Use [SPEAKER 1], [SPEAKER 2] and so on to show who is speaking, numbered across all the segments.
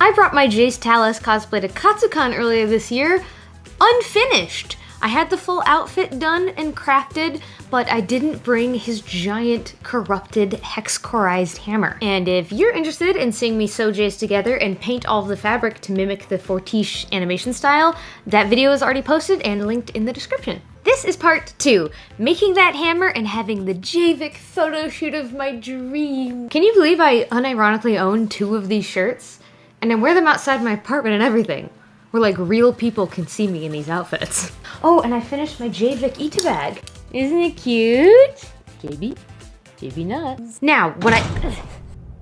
[SPEAKER 1] I brought my Jayce cosplay to Katsucon earlier this year, unfinished. I had the full outfit done and crafted, but I didn't bring his giant, corrupted, hex-corized hammer. And if you're interested in seeing me sew Jayce together and paint all of the fabric to mimic the Fortiche animation style, that video is already posted and linked in the description. This is part 2, making that hammer and having the Javik photo shoot of my dream. Can you believe I unironically own 2 of these shirts? And I wear them outside my apartment and everything, where like real people can see me in these outfits. Oh, and I finished my Javik Ita bag. Isn't it cute? JB nuts. Now, when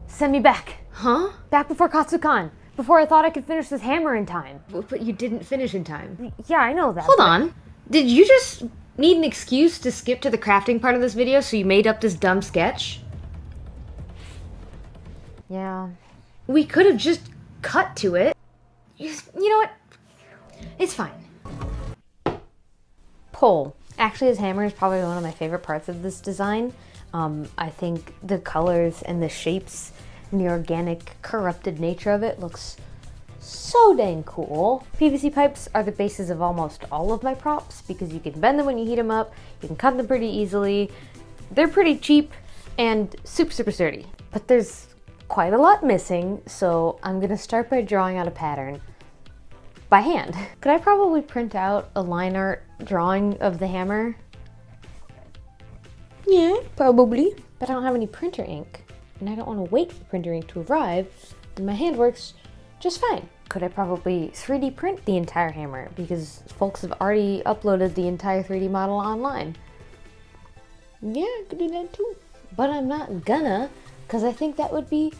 [SPEAKER 1] send me back. Huh? Back before Katsucon. Before I thought I could finish this hammer in time. But you didn't finish in time. Yeah, I know that. Hold on. Did you just need an excuse to skip to the crafting part of this video, so you made up this dumb sketch? Yeah. We could have just cut to it. You know what? It's fine. Poll. Actually, his hammer is probably one of my favorite parts of this design. I think the colors and the shapes and the organic, corrupted nature of it looks so dang cool. PVC pipes are the basis of almost all of my props because you can bend them when you heat them up, you can cut them pretty easily, they're pretty cheap, and super sturdy. But there's quite a lot missing, so I'm gonna start by drawing out a pattern by hand. Could I probably print out a line art drawing of the hammer? Yeah, probably. But I don't have any printer ink, and I don't want to wait for printer ink to arrive, and my hand works just fine. Could I probably 3D print the entire hammer, because folks have already uploaded the entire 3D model online? Yeah, I could do that too. But I'm not gonna, because I think that would be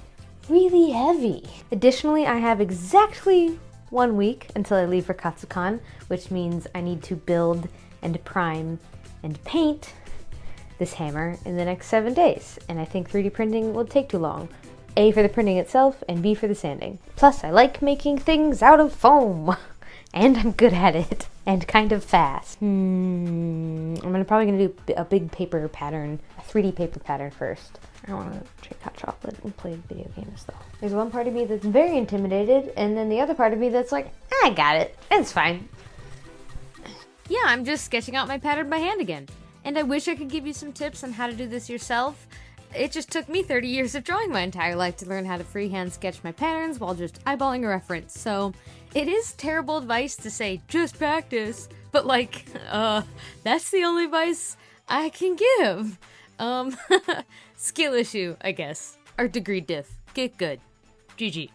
[SPEAKER 1] really heavy. Additionally, I have exactly 1 week until I leave for Katsucon, which means I need to build and prime and paint this hammer in the next 7 days. And I think 3D printing will take too long. A for the printing itself, and B for the sanding. Plus, I like making things out of foam. And I'm good at it. And kind of fast. I'm probably gonna do a big paper pattern, a 3D paper pattern first. I don't wanna drink hot chocolate and play video games though. There's one part of me that's very intimidated, and then the other part of me that's like, I got it, it's fine. Yeah, I'm just sketching out my pattern by hand again. And I wish I could give you some tips on how to do this yourself. It just took me 30 years of drawing my entire life to learn how to freehand sketch my patterns while just eyeballing a reference, so it is terrible advice to say, just practice, but like, that's the only advice I can give. Skill issue, I guess. Art degree diff. Get good. GG.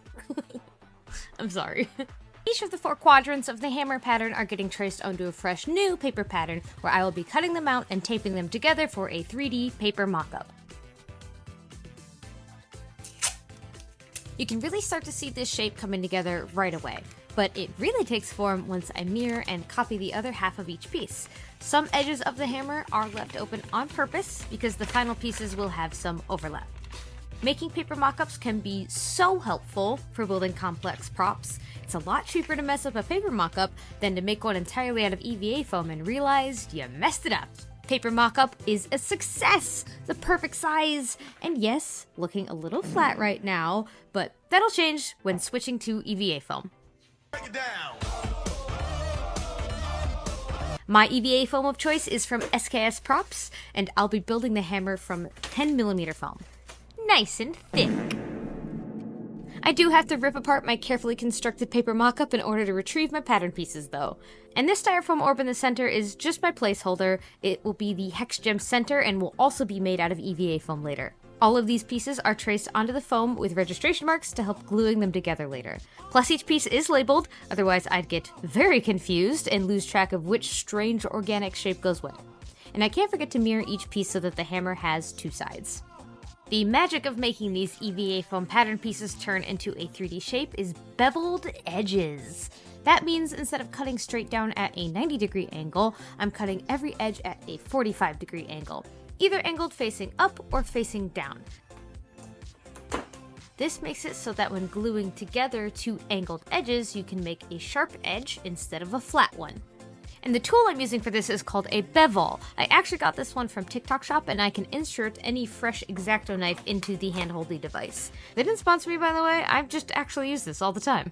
[SPEAKER 1] I'm sorry. Each of the 4 quadrants of the hammer pattern are getting traced onto a fresh new paper pattern where I will be cutting them out and taping them together for a 3D paper mock-up. You can really start to see this shape coming together right away, but it really takes form once I mirror and copy the other half of each piece. Some edges of the hammer are left open on purpose because the final pieces will have some overlap. Making paper mock-ups can be so helpful for building complex props. It's a lot cheaper to mess up a paper mock-up than to make one entirely out of EVA foam and realize you messed it up. Paper mock-up is a success! The perfect size! And yes, looking a little flat right now, but that'll change when switching to EVA foam. Break it down. My EVA foam of choice is from SKS Props, and I'll be building the hammer from 10mm foam. Nice and thick. I do have to rip apart my carefully constructed paper mock-up in order to retrieve my pattern pieces though. And this styrofoam orb in the center is just my placeholder. It will be the hex gem center and will also be made out of EVA foam later. All of these pieces are traced onto the foam with registration marks to help gluing them together later. Plus each piece is labeled, otherwise I'd get very confused and lose track of which strange organic shape goes when. And I can't forget to mirror each piece so that the hammer has 2 sides. The magic of making these EVA foam pattern pieces turn into a 3D shape is beveled edges. That means instead of cutting straight down at a 90-degree angle, I'm cutting every edge at a 45-degree angle, either angled facing up or facing down. This makes it so that when gluing together 2 angled edges, you can make a sharp edge instead of a flat one. And the tool I'm using for this is called a bevel. I actually got this one from TikTok Shop, and I can insert any fresh X-Acto knife into the hand-holdy device. They didn't sponsor me, by the way. I've just actually used this all the time.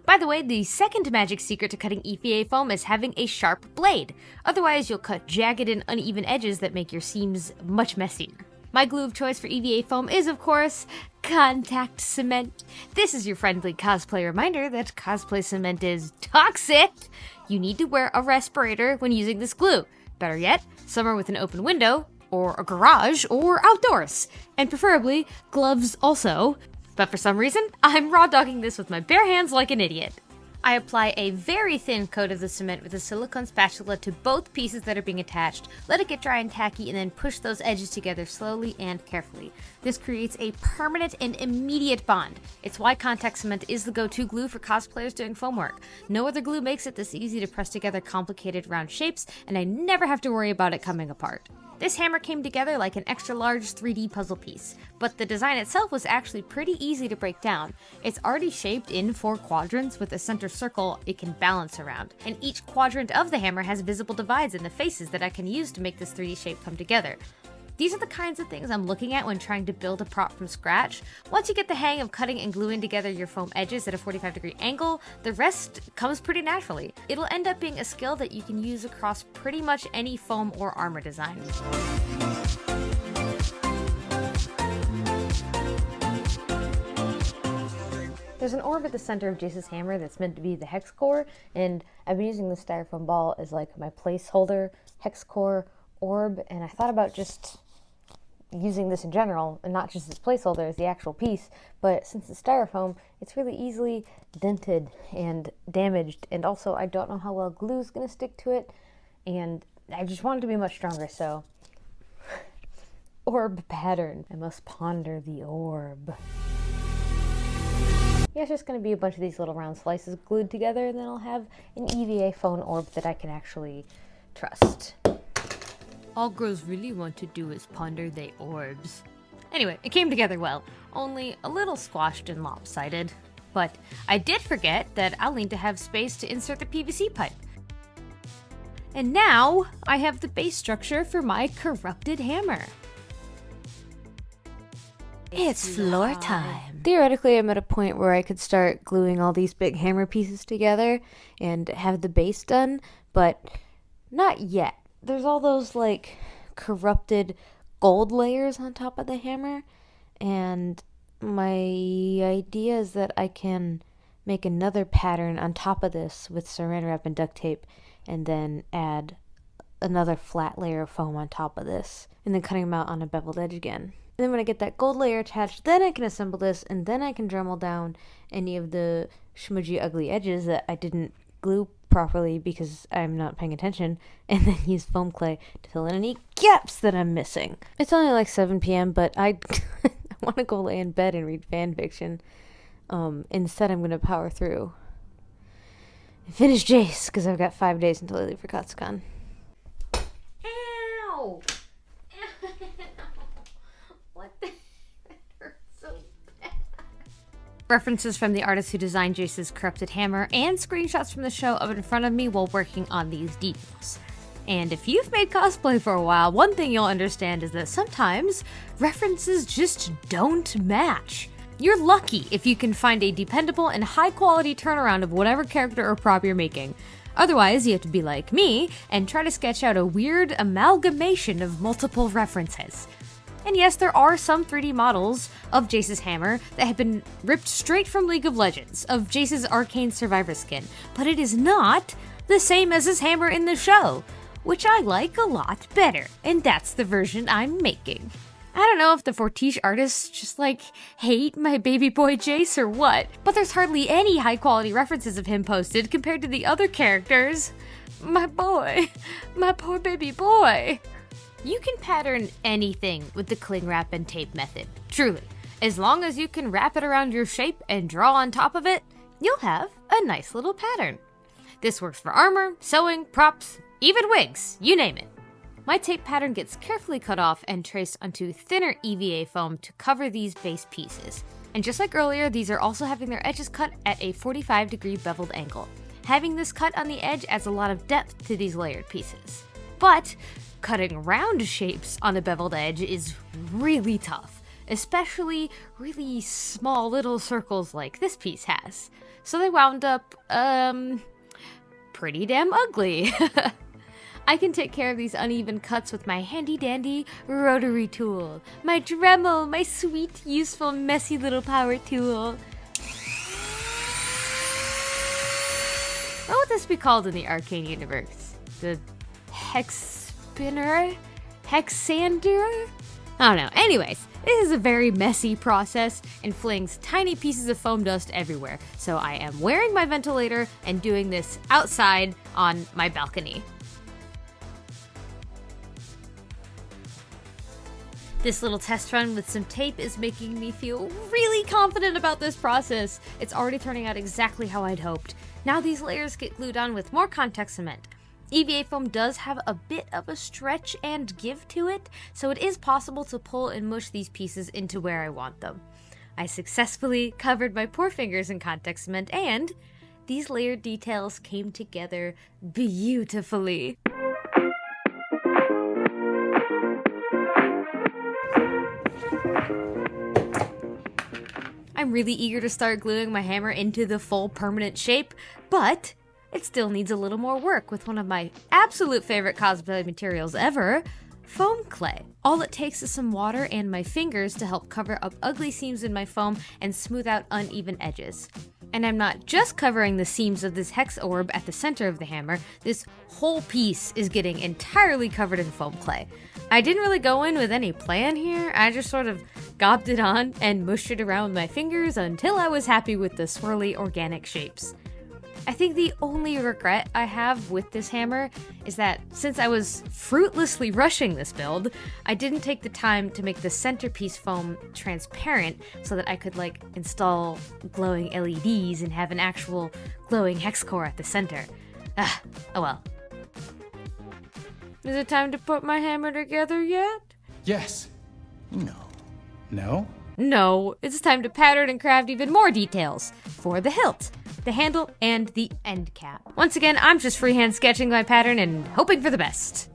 [SPEAKER 1] By the way, the second magic secret to cutting EVA foam is having a sharp blade. Otherwise, you'll cut jagged and uneven edges that make your seams much messier. My glue of choice for EVA foam is, of course, contact cement. This is your friendly cosplay reminder that cosplay cement is toxic. You need to wear a respirator when using this glue. Better yet, somewhere with an open window, or a garage, or outdoors. And preferably, gloves also. But for some reason, I'm raw dogging this with my bare hands like an idiot. I apply a very thin coat of the cement with a silicone spatula to both pieces that are being attached, let it get dry and tacky, and then push those edges together slowly and carefully. This creates a permanent and immediate bond. It's why contact cement is the go-to glue for cosplayers doing foam work. No other glue makes it this easy to press together complicated round shapes, and I never have to worry about it coming apart. This hammer came together like an extra large 3D puzzle piece, but the design itself was actually pretty easy to break down. It's already shaped in 4 quadrants with a center circle it can balance around, and each quadrant of the hammer has visible divides in the faces that I can use to make this 3D shape come together. These are the kinds of things I'm looking at when trying to build a prop from scratch. Once you get the hang of cutting and gluing together your foam edges at a 45-degree angle, the rest comes pretty naturally. It'll end up being a skill that you can use across pretty much any foam or armor design. There's an orb at the center of Jayce's hammer that's meant to be the hex core, and I've been using the styrofoam ball as like my placeholder hex core orb, and I thought about just using this in general, and not just as placeholder as the actual piece, but since it's styrofoam, it's really easily dented and damaged, and also I don't know how well glue is going to stick to it, and I just want it to be much stronger, so orb pattern. I must ponder the orb. Yeah, it's just going to be a bunch of these little round slices glued together, and then I'll have an EVA foam orb that I can actually trust. All girls really want to do is ponder their orbs. Anyway, it came together well, only a little squashed and lopsided. But I did forget that I'll need to have space to insert the PVC pipe. And now I have the base structure for my corrupted hammer. It's floor time. Theoretically, I'm at a point where I could start gluing all these big hammer pieces together and have the base done, but not yet. There's all those like corrupted gold layers on top of the hammer, and my idea is that I can make another pattern on top of this with saran wrap and duct tape, and then add another flat layer of foam on top of this, and then cutting them out on a beveled edge again. And then when I get that gold layer attached, then I can assemble this, and then I can Dremel down any of the smudgy ugly edges that I didn't glue properly because I'm not paying attention, and then use foam clay to fill in any gaps that I'm missing. It's only like 7 p.m., but I want to go lay in bed and read fan fiction. Instead, I'm going to power through and finish Jayce, because I've got 5 days until I leave for CosCon. Ow! What the? That hurts so bad. References from the artist who designed Jayce's corrupted hammer and screenshots from the show up in front of me while working on these details. And if you've made cosplay for a while, one thing you'll understand is that sometimes references just don't match. You're lucky if you can find a dependable and high-quality turnaround of whatever character or prop you're making. Otherwise, you have to be like me and try to sketch out a weird amalgamation of multiple references. And yes, there are some 3D models of Jayce's hammer that have been ripped straight from League of Legends, of Jayce's ARCANE Survivor skin, but it is not the same as his hammer in the show, which I like a lot better, and that's the version I'm making. I don't know if the Fortiche artists just hate my baby boy Jayce or what, but there's hardly any high quality references of him posted compared to the other characters. My boy, my poor baby boy. You can pattern anything with the cling wrap and tape method, truly. As long as you can wrap it around your shape and draw on top of it, you'll have a nice little pattern. This works for armor, sewing, props, even wigs, you name it. My tape pattern gets carefully cut off and traced onto thinner EVA foam to cover these base pieces. And just like earlier, these are also having their edges cut at a 45-degree beveled angle. Having this cut on the edge adds a lot of depth to these layered pieces. But cutting round shapes on a beveled edge is really tough, especially really small little circles like this piece has. So they wound up, pretty damn ugly. I can take care of these uneven cuts with my handy dandy rotary tool. My Dremel, my sweet, useful, messy little power tool. What would this be called in the Arcane universe? The hex spinner? Hexander? I don't know. Anyways, this is a very messy process and flings tiny pieces of foam dust everywhere. So I am wearing my ventilator and doing this outside on my balcony. This little test run with some tape is making me feel really confident about this process. It's already turning out exactly how I'd hoped. Now these layers get glued on with more contact cement. EVA foam does have a bit of a stretch and give to it, so it is possible to pull and mush these pieces into where I want them. I successfully covered my poor fingers in contact cement, and these layered details came together beautifully. I'm really eager to start gluing my hammer into the full permanent shape, but it still needs a little more work with one of my absolute favorite cosplay materials ever, foam clay. All it takes is some water and my fingers to help cover up ugly seams in my foam and smooth out uneven edges. And I'm not just covering the seams of this hex orb at the center of the hammer, this whole piece is getting entirely covered in foam clay. I didn't really go in with any plan here, I just sort of gobbed it on and mushed it around with my fingers until I was happy with the swirly organic shapes. I think the only regret I have with this hammer is that since I was fruitlessly rushing this build, I didn't take the time to make the centerpiece foam transparent so that I could install glowing LEDs and have an actual glowing hex core at the center. Oh well. Is it time to put my hammer together yet?
[SPEAKER 2] Yes. No. No?
[SPEAKER 1] No, it's time to pattern and craft even more details for the hilt, the handle, and the end cap. Once again, I'm just freehand sketching my pattern and hoping for the best.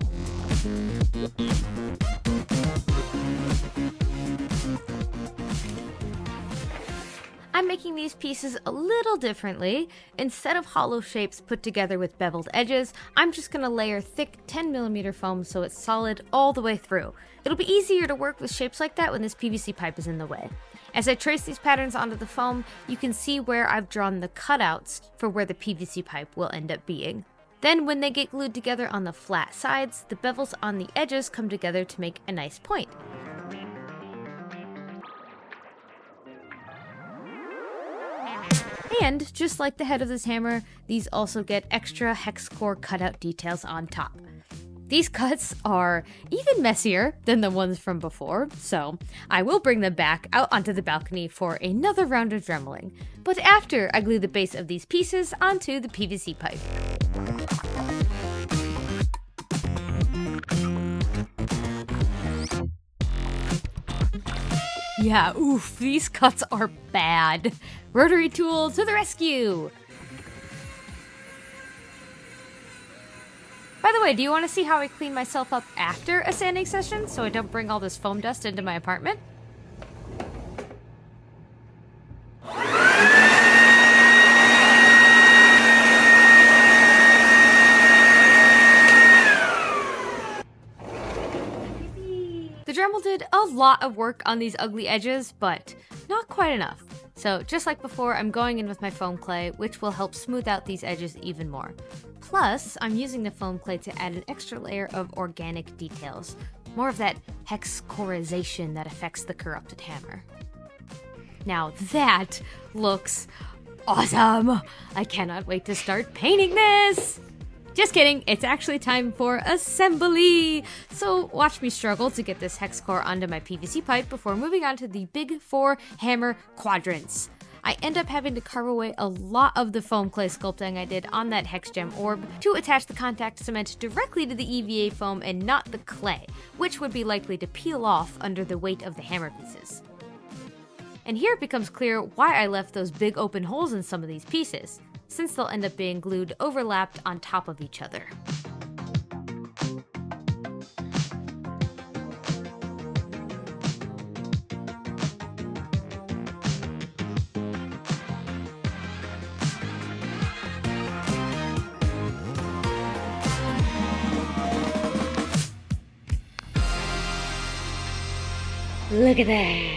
[SPEAKER 1] I'm making these pieces a little differently. Instead of hollow shapes put together with beveled edges, I'm just gonna layer thick 10mm foam so it's solid all the way through. It'll be easier to work with shapes like that when this PVC pipe is in the way. As I trace these patterns onto the foam, you can see where I've drawn the cutouts for where the PVC pipe will end up being. Then when they get glued together on the flat sides, the bevels on the edges come together to make a nice point. And just like the head of this hammer, these also get extra hex core cutout details on top. These cuts are even messier than the ones from before, so I will bring them back out onto the balcony for another round of dremeling, but after I glue the base of these pieces onto the PVC pipe. Yeah, oof, these cuts are bad. Rotary tool to the rescue! By the way, do you want to see how I clean myself up after a sanding session so I don't bring all this foam dust into my apartment? The Dremel did a lot of work on these ugly edges, but not quite enough. So just like before, I'm going in with my foam clay, which will help smooth out these edges even more. Plus, I'm using the foam clay to add an extra layer of organic details. More of that hex corization that affects the corrupted hammer. Now that looks awesome! I cannot wait to start painting this! Just kidding, it's actually time for assembly! So watch me struggle to get this hex core onto my PVC pipe before moving on to the big 4 hammer quadrants. I end up having to carve away a lot of the foam clay sculpting I did on that hex gem orb to attach the contact cement directly to the EVA foam and not the clay, which would be likely to peel off under the weight of the hammer pieces. And here it becomes clear why I left those big open holes in some of these pieces, since they'll end up being glued overlapped on top of each other. Look at that!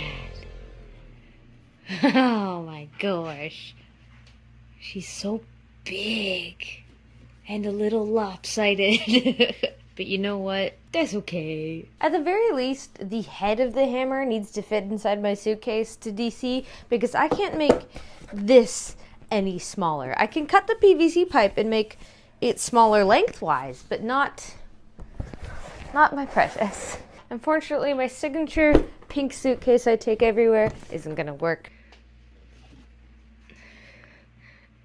[SPEAKER 1] Oh my gosh. She's so big and a little lopsided. But you know what? That's okay. At the very least, the head of the hammer needs to fit inside my suitcase to DC, because I can't make this any smaller. I can cut the PVC pipe and make it smaller lengthwise, but not my precious. Unfortunately, my signature pink suitcase I take everywhere isn't gonna work.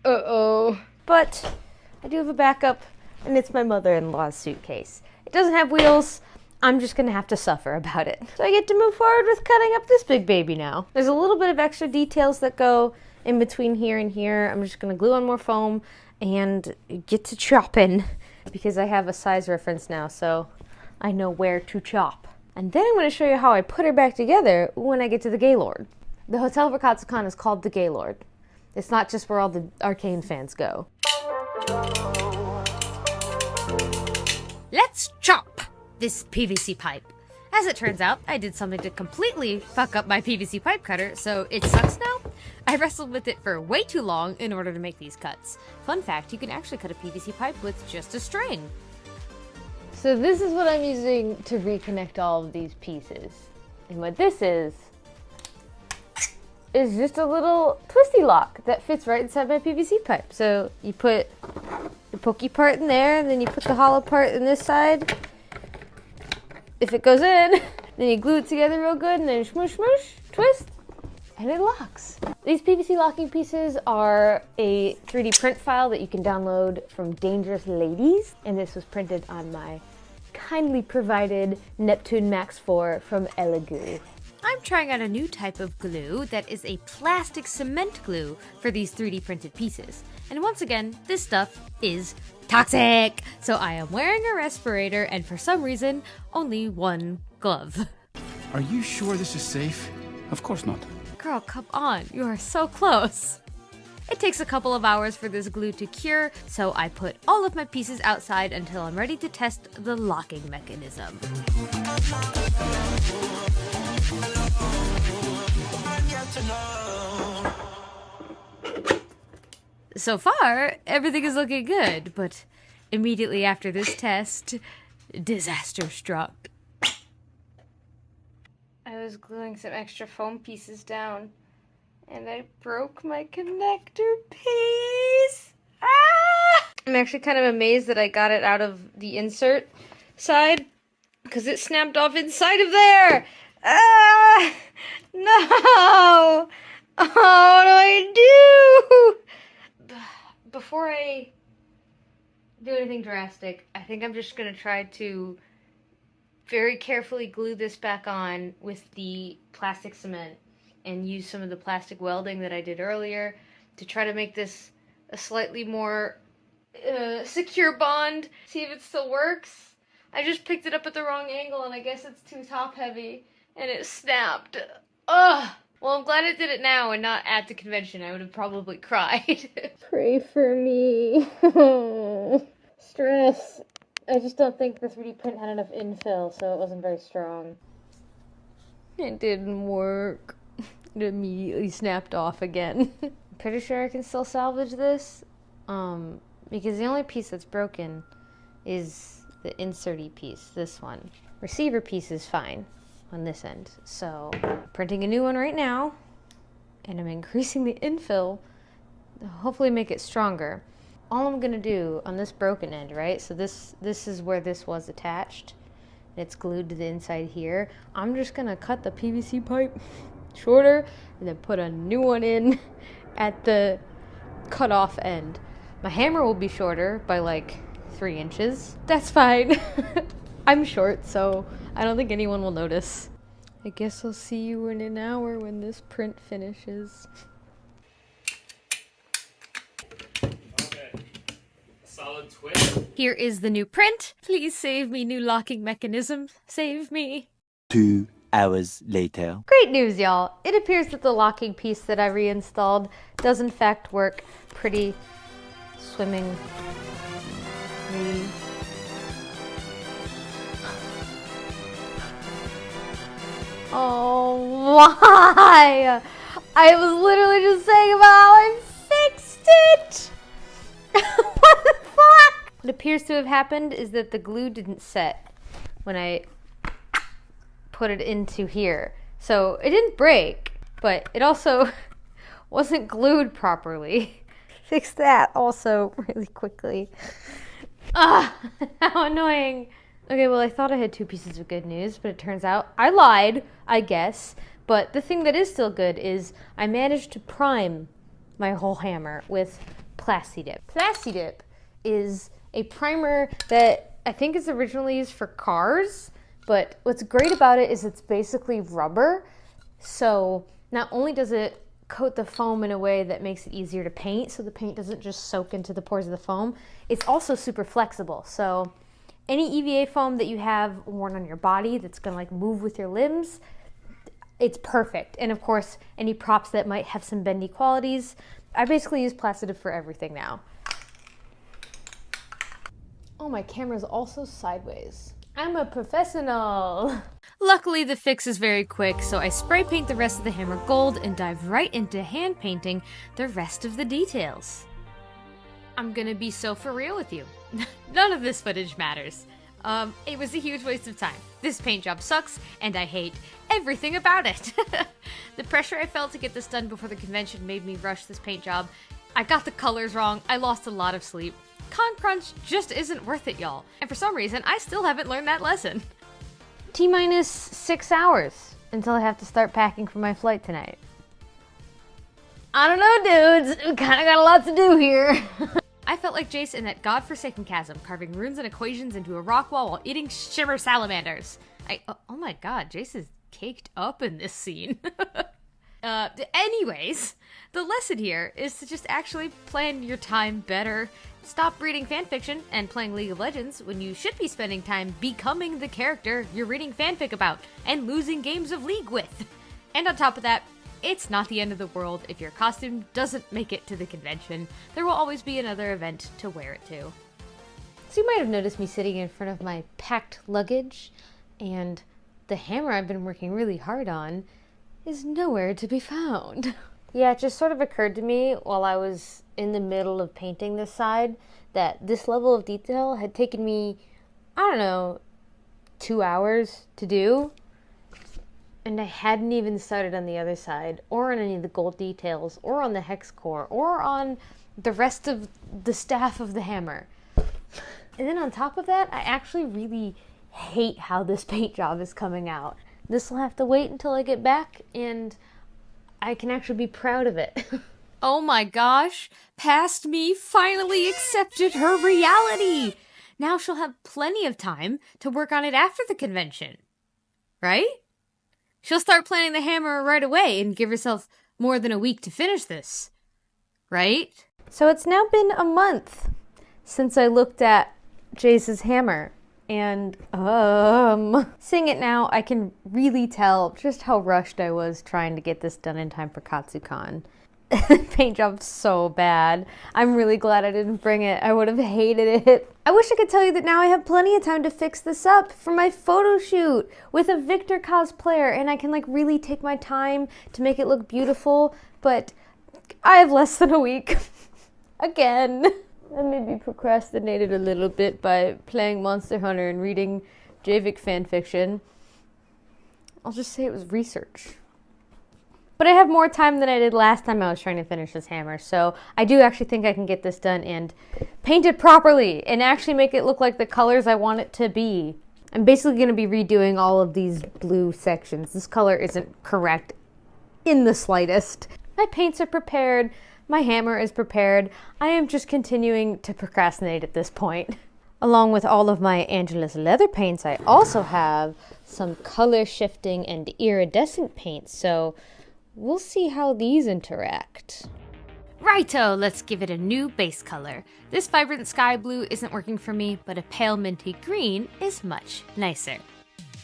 [SPEAKER 1] Uh-oh. But I do have a backup, and it's my mother-in-law's suitcase. It doesn't have wheels. I'm just gonna have to suffer about it. So I get to move forward with cutting up this big baby now. There's a little bit of extra details that go in between here and here. I'm just gonna glue on more foam and get to chopping, because I have a size reference now, so I know where to chop. And then I'm going to show you how I put her back together when I get to the Gaylord. The hotel for Katsucon is called the Gaylord. It's not just where all the Arcane fans go. Let's chop this PVC pipe. As it turns out, I did something to completely fuck up my PVC pipe cutter, so it sucks now. I wrestled with it for way too long in order to make these cuts. Fun fact, you can actually cut a PVC pipe with just a string. So this is what I'm using to reconnect all of these pieces. And what this is just a little twisty lock that fits right inside my PVC pipe. So you put the pokey part in there, and then you put the hollow part in this side. If it goes in, then you glue it together real good, and then smoosh, smoosh, twist, and it locks. These PVC locking pieces are a 3D print file that you can download from Dangerous Ladies, and this was printed on my kindly provided Neptune Max 4 from Elegoo. I'm trying out a new type of glue that is a plastic cement glue for these 3D printed pieces. And once again, this stuff is toxic! So I am wearing a respirator and for some reason, only one glove.
[SPEAKER 2] Are you sure this is safe? Of course not.
[SPEAKER 1] Girl, come on, you are so close. It takes a couple of hours for this glue to cure, so I put all of my pieces outside until I'm ready to test the locking mechanism. So far, everything is looking good, but immediately after this test, disaster struck. I was gluing some extra foam pieces down, and I broke my connector piece. Ah! I'm actually kind of amazed that I got it out of the insert side, because it snapped off inside of there. Ah! No! Oh, what do I do? Before I do anything drastic, I think I'm just going to try to very carefully glue this back on with the plastic cement and use some of the plastic welding that I did earlier to try to make this a slightly more secure bond. See if it still works. I just picked it up at the wrong angle and I guess it's too top heavy and it snapped. Ugh! Well, I'm glad it did it now and not at the convention. I would have probably cried. Pray for me. Stress. I just don't think the 3D print had enough infill, so it wasn't very strong. It didn't work. It immediately snapped off again. I'm pretty sure I can still salvage this, because the only piece that's broken is the inserty piece, this one. Receiver piece is fine on this end, so I'm printing a new one right now, and I'm increasing the infill to hopefully make it stronger. All I'm gonna do on this broken end, right? So this is where this was attached. It's glued to the inside here. I'm just gonna cut the PVC pipe shorter and then put a new one in at the cut off end. My hammer will be shorter by like 3 inches. That's fine. I'm short, so I don't think anyone will notice. I guess I'll see you in an hour when this print finishes.
[SPEAKER 3] Okay. Solid twist.
[SPEAKER 1] Here is the new print. Please save me, new locking mechanism. Save me.
[SPEAKER 4] 2 hours later.
[SPEAKER 1] Great news, y'all. It appears that the locking piece that I reinstalled does in fact work pretty swimmingly. Oh, why? I was literally just saying about how I fixed it. What the fuck? What appears to have happened is that the glue didn't set when I put it into here. So it didn't break, but it also wasn't glued properly. Fix that also really quickly. Ah, how annoying. Okay, well, I thought I had 2 pieces of good news, but it turns out I lied, I guess. But the thing that is still good is I managed to prime my whole hammer with Plastidip. Plastidip is a primer that I think is originally used for cars, but what's great about it is it's basically rubber. So not only does it coat the foam in a way that makes it easier to paint, so the paint doesn't just soak into the pores of the foam, it's also super flexible. So any EVA foam that you have worn on your body that's gonna like move with your limbs, it's perfect. And of course, any props that might have some bendy qualities, I basically use Plastidip for everything now. Oh, my camera's also sideways. I'm a professional. Luckily, the fix is very quick, so I spray paint the rest of the hammer gold and dive right into hand painting the rest of the details. I'm gonna be so for real with you. None of this footage matters. It was a huge waste of time. This paint job sucks, and I hate everything about it. The pressure I felt to get this done before the convention made me rush this paint job. I got the colors wrong, I lost a lot of sleep. Con Crunch just isn't worth it, y'all. And for some reason, I still haven't learned that lesson. T-minus 6 hours until I have to start packing for my flight tonight. I don't know, dudes. We kinda got a lot to do here. I felt like Jayce in that godforsaken chasm, carving runes and equations into a rock wall while eating shimmer salamanders. Oh my god, Jayce is caked up in this scene. Anyways, the lesson here is to just actually plan your time better. Stop reading fanfiction and playing League of Legends when you should be spending time becoming the character you're reading fanfic about and losing games of League with. And on top of that, it's not the end of the world if your costume doesn't make it to the convention. There will always be another event to wear it to. So you might have noticed me sitting in front of my packed luggage, and the hammer I've been working really hard on is nowhere to be found. Yeah, it just sort of occurred to me while I was in the middle of painting this side that this level of detail had taken me, I don't know, 2 hours to do. And I hadn't even started on the other side, or on any of the gold details, or on the hex core, or on the rest of the staff of the hammer. And then on top of that, I actually really hate how this paint job is coming out. This will have to wait until I get back, and I can actually be proud of it. Oh my gosh, past me finally accepted her reality! Now she'll have plenty of time to work on it after the convention. Right? She'll start planning the hammer right away and give herself more than a week to finish this. Right? So it's now been a month since I looked at Jayce's hammer. And, seeing it now, I can really tell just how rushed I was trying to get this done in time for KatsuCon. Paint job's so bad. I'm really glad I didn't bring it. I would have hated it. I wish I could tell you that now I have plenty of time to fix this up for my photo shoot with a Victor cosplayer, and I can like really take my time to make it look beautiful, but I have less than a week. Again. I maybe procrastinated a little bit by playing Monster Hunter and reading Javik fanfiction. I'll just say it was research. But I have more time than I did last time I was trying to finish this hammer, so I do actually think I can get this done and paint it properly and actually make it look like the colors I want it to be. I'm basically going to be redoing all of these blue sections. This color isn't correct in the slightest. My paints are prepared. My hammer is prepared. I am just continuing to procrastinate at this point. Along with all of my Angelus leather paints, I also have some color shifting and iridescent paints, so we'll see how these interact. Righto, let's give it a new base color. This vibrant sky blue isn't working for me, but a pale minty green is much nicer.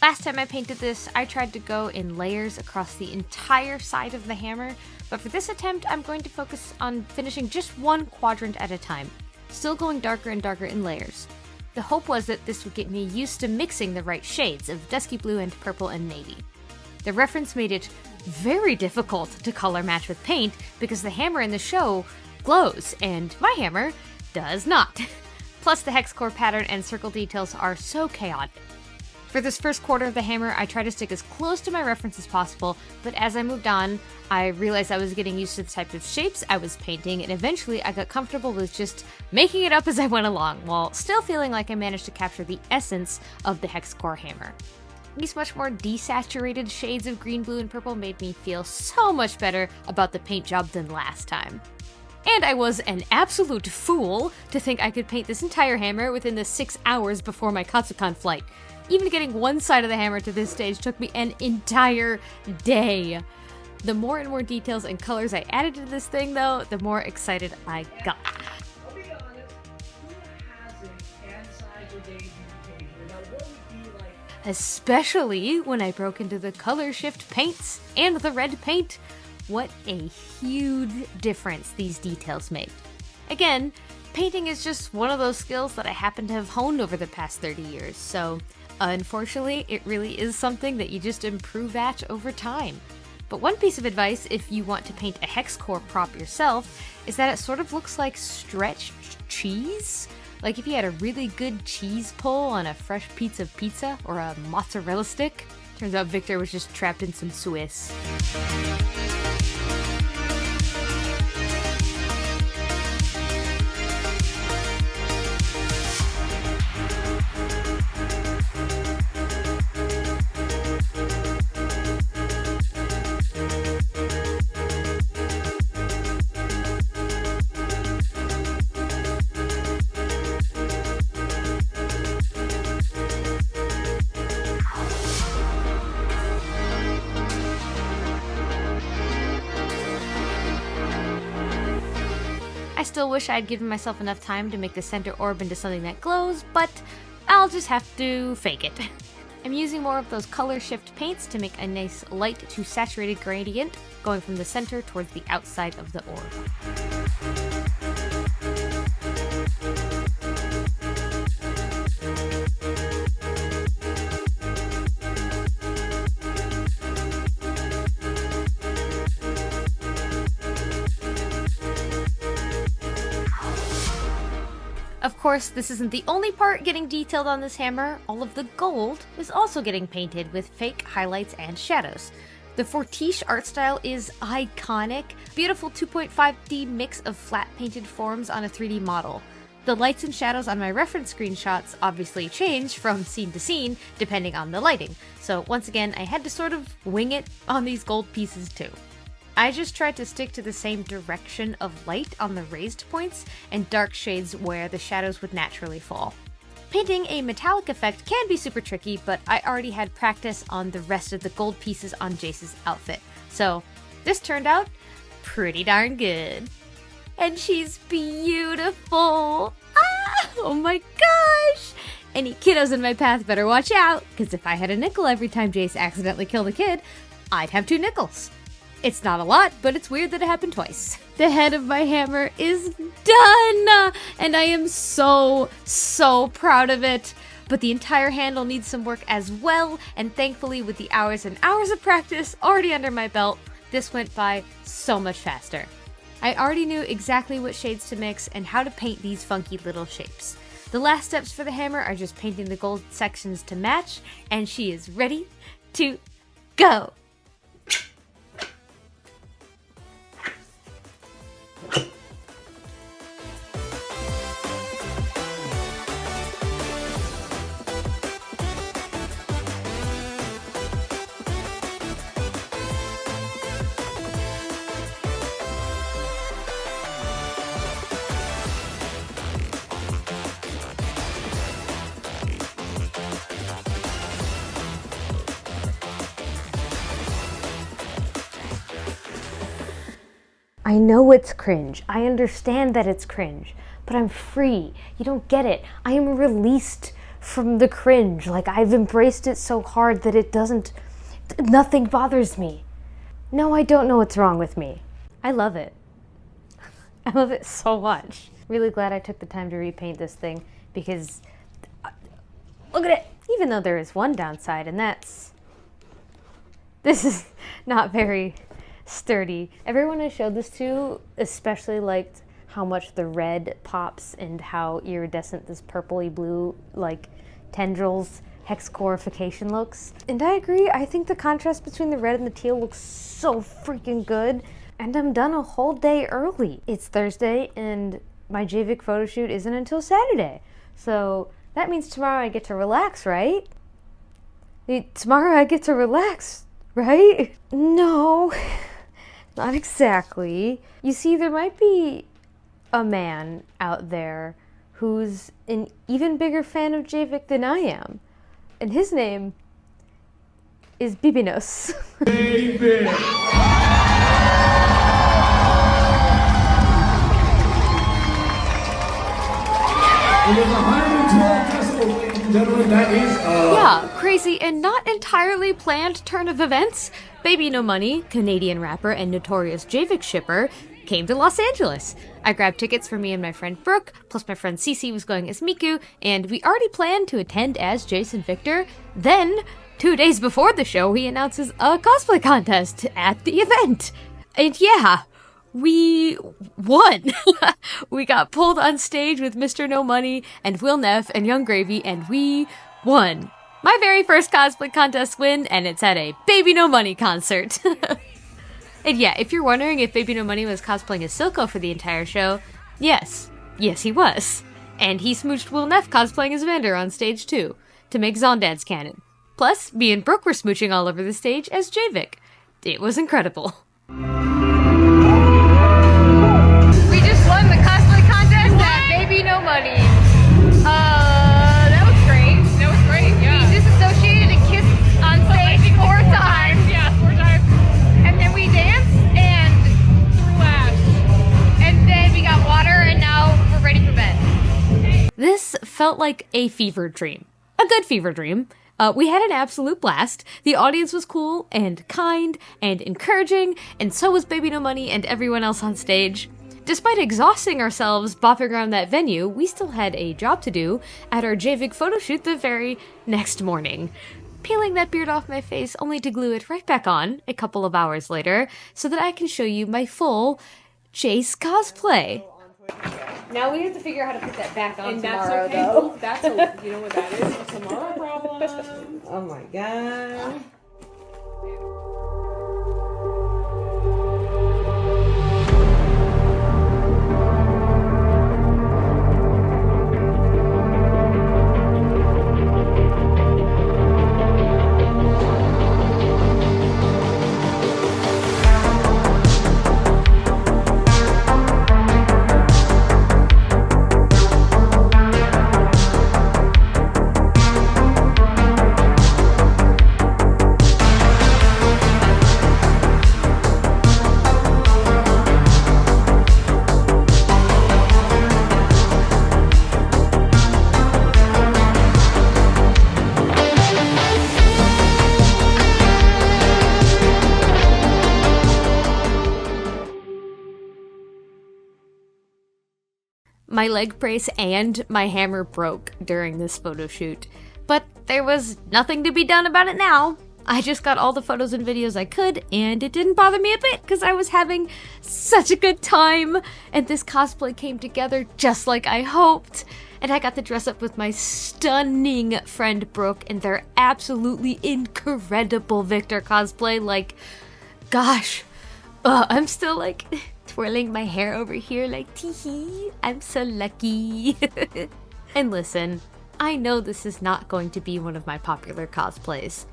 [SPEAKER 1] Last time I painted this, I tried to go in layers across the entire side of the hammer, but for this attempt, I'm going to focus on finishing just one quadrant at a time, still going darker and darker in layers. The hope was that this would get me used to mixing the right shades of dusky blue and purple and navy. The reference made it very difficult to color match with paint because the hammer in the show glows and my hammer does not. Plus the hex core pattern and circle details are so chaotic. For this first quarter of the hammer, I tried to stick as close to my reference as possible, but as I moved on, I realized I was getting used to the type of shapes I was painting, and eventually I got comfortable with just making it up as I went along, while still feeling like I managed to capture the essence of the hex core hammer. These much more desaturated shades of green, blue, and purple made me feel so much better about the paint job than last time. And I was an absolute fool to think I could paint this entire hammer within the 6 hours before my Katsukan flight. Even getting one side of the hammer to this stage took me an entire day. The more and more details and colors I added to this thing, though, the more excited I got.
[SPEAKER 5] I'll be honest, who hasn't had your days in Now, what would be like?
[SPEAKER 1] Especially when I broke into the color shift paints and the red paint. What a huge difference these details made. Again, painting is just one of those skills that I happen to have honed over the past 30 years, so unfortunately, it really is something that you just improve at over time. But one piece of advice if you want to paint a hex core prop yourself is that it sort of looks like stretched cheese. Like if you had a really good cheese pull on a fresh piece of pizza or a mozzarella stick. Turns out Victor was just trapped in some Swiss. I still wish I had given myself enough time to make the center orb into something that glows, but I'll just have to fake it. I'm using more of those color shift paints to make a nice light to saturated gradient going from the center towards the outside of the orb. Of course, this isn't the only part getting detailed on this hammer. All of the gold is also getting painted with fake highlights and shadows. The Fortiche art style is iconic. Beautiful 2.5D mix of flat painted forms on a 3D model. The lights and shadows on my reference screenshots obviously change from scene to scene depending on the lighting. So once again, I had to sort of wing it on these gold pieces too. I just tried to stick to the same direction of light on the raised points and dark shades where the shadows would naturally fall. Painting a metallic effect can be super tricky, but I already had practice on the rest of the gold pieces on Jayce's outfit, so this turned out pretty darn good. And she's beautiful! Ah! Oh my gosh! Any kiddos in my path better watch out, because if I had a nickel every time Jayce accidentally killed a kid, I'd have 2 nickels. It's not a lot, but it's weird that it happened twice. The head of my hammer is done! And I am so proud of it. But the entire handle needs some work as well, and thankfully with the hours and hours of practice already under my belt, this went by so much faster. I already knew exactly what shades to mix and how to paint these funky little shapes. The last steps for the hammer are just painting the gold sections to match, and she is ready to go! I know it's cringe. I understand that it's cringe. But I'm free. You don't get it. I am released from the cringe. Like, I've embraced it so hard that it doesn't... Nothing bothers me. No, I don't know what's wrong with me. I love it. I love it so much. Really glad I took the time to repaint this thing because... Look at it! Even though there is one downside, and that's... This is not very sturdy. Everyone I showed this to especially liked how much the red pops and how iridescent this purpley blue, like, tendrils hexcorification looks. And I agree, I think the contrast between the red and the teal looks so freaking good. And I'm done a whole day early. It's Thursday and my Jayvik photo shoot isn't until Saturday. So that means tomorrow I get to relax, right? Tomorrow I get to relax, right? No, not exactly. You see, there might be a man out there who's an even bigger fan of Jayvik than I am. And his name is Bibinos.
[SPEAKER 5] Baby! It is 112 decibels, ladies and gentlemen. That is
[SPEAKER 6] Yeah, crazy and not entirely planned turn of events. Baby No Money, Canadian rapper and notorious Jayvik shipper, came to Los Angeles. I grabbed tickets for me and my friend Brooke, plus my friend Cece was going as Miku, and we already planned to attend as Jayce and Victor. Then, 2 days before the show, he announces a cosplay contest at the event. And yeah, we won. We got pulled on stage with Mr. No Money and Will Neff and Young Gravy, and we won. My very first cosplay contest win, and it's at a Baby No Money concert. And yeah, if you're wondering if Baby No Money was cosplaying as Silco for the entire show, yes. Yes, he was. And he smooched Will Neff cosplaying as Vander on stage too, to make Zondad's canon. Plus, me and Brooke were smooching all over the stage as Jayvik. It was incredible.
[SPEAKER 7] We just won the cosplay contest at Baby No Money. That was great. That was great, yeah. We disassociated and kissed on stage 4 times. Yeah, 4 times. And then we danced and threw ass. And then we got water and now we're ready for bed.
[SPEAKER 6] This felt like a fever dream. A good fever dream. We had an absolute blast. The audience was cool and kind and encouraging, and so was Baby No Money and everyone else on stage. Despite exhausting ourselves bopping around that venue, we still had a job to do at our Jayvik photo shoot the very next morning. Peeling that beard off my face only to glue it right back on a couple of hours later so that I can show you my full Jayce cosplay.
[SPEAKER 1] Now we have to figure out how to put that back on
[SPEAKER 8] And
[SPEAKER 1] tomorrow,
[SPEAKER 8] that's okay.
[SPEAKER 1] though.
[SPEAKER 8] That's a, you know what that is? A tomorrow problem.
[SPEAKER 1] Oh my god.
[SPEAKER 6] My leg brace and my hammer broke during this photo shoot, but there was nothing to be done about it now. I just got all the photos and videos I could, and it didn't bother me a bit because I was having such a good time, and this cosplay came together just like I hoped. And I got to dress up with my stunning friend Brooke and their absolutely incredible Victor cosplay. Like, gosh, I'm still like twirling my hair over here like, tee-hee, I'm so lucky. And listen, I know this is not going to be one of my popular cosplays.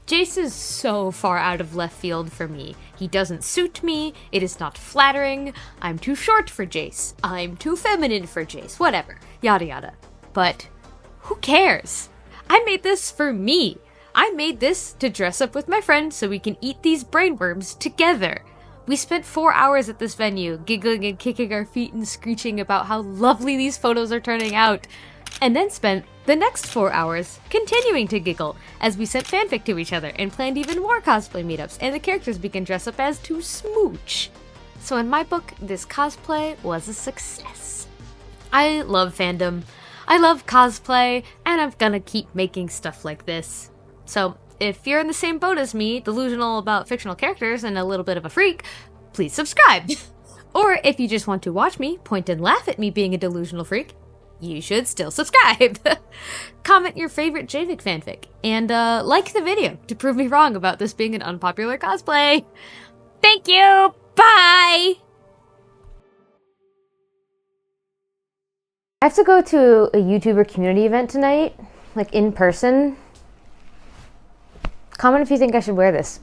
[SPEAKER 6] Jayce is so far out of left field for me. He doesn't suit me, it is not flattering, I'm too short for Jayce, I'm too feminine for Jayce, whatever, yada yada. But who cares? I made this for me. I made this to dress up with my friend so we can eat these brainworms together. We spent 4 hours at this venue, giggling and kicking our feet and screeching about how lovely these photos are turning out, and then spent the next 4 hours continuing to giggle as we sent fanfic to each other and planned even more cosplay meetups, and the characters we can dress up as to smooch. So in my book, this cosplay was a success. I love fandom, I love cosplay, and I'm gonna keep making stuff like this. So if you're in the same boat as me, delusional about fictional characters and a little bit of a freak, please subscribe. Or if you just want to watch me point and laugh at me being a delusional freak, you should still subscribe. Comment your favorite JVIC fanfic, and like the video to prove me wrong about this being an unpopular cosplay. Thank you! Bye!
[SPEAKER 1] I have to go to a YouTuber community event tonight, like in person. Comment if you think I should wear this.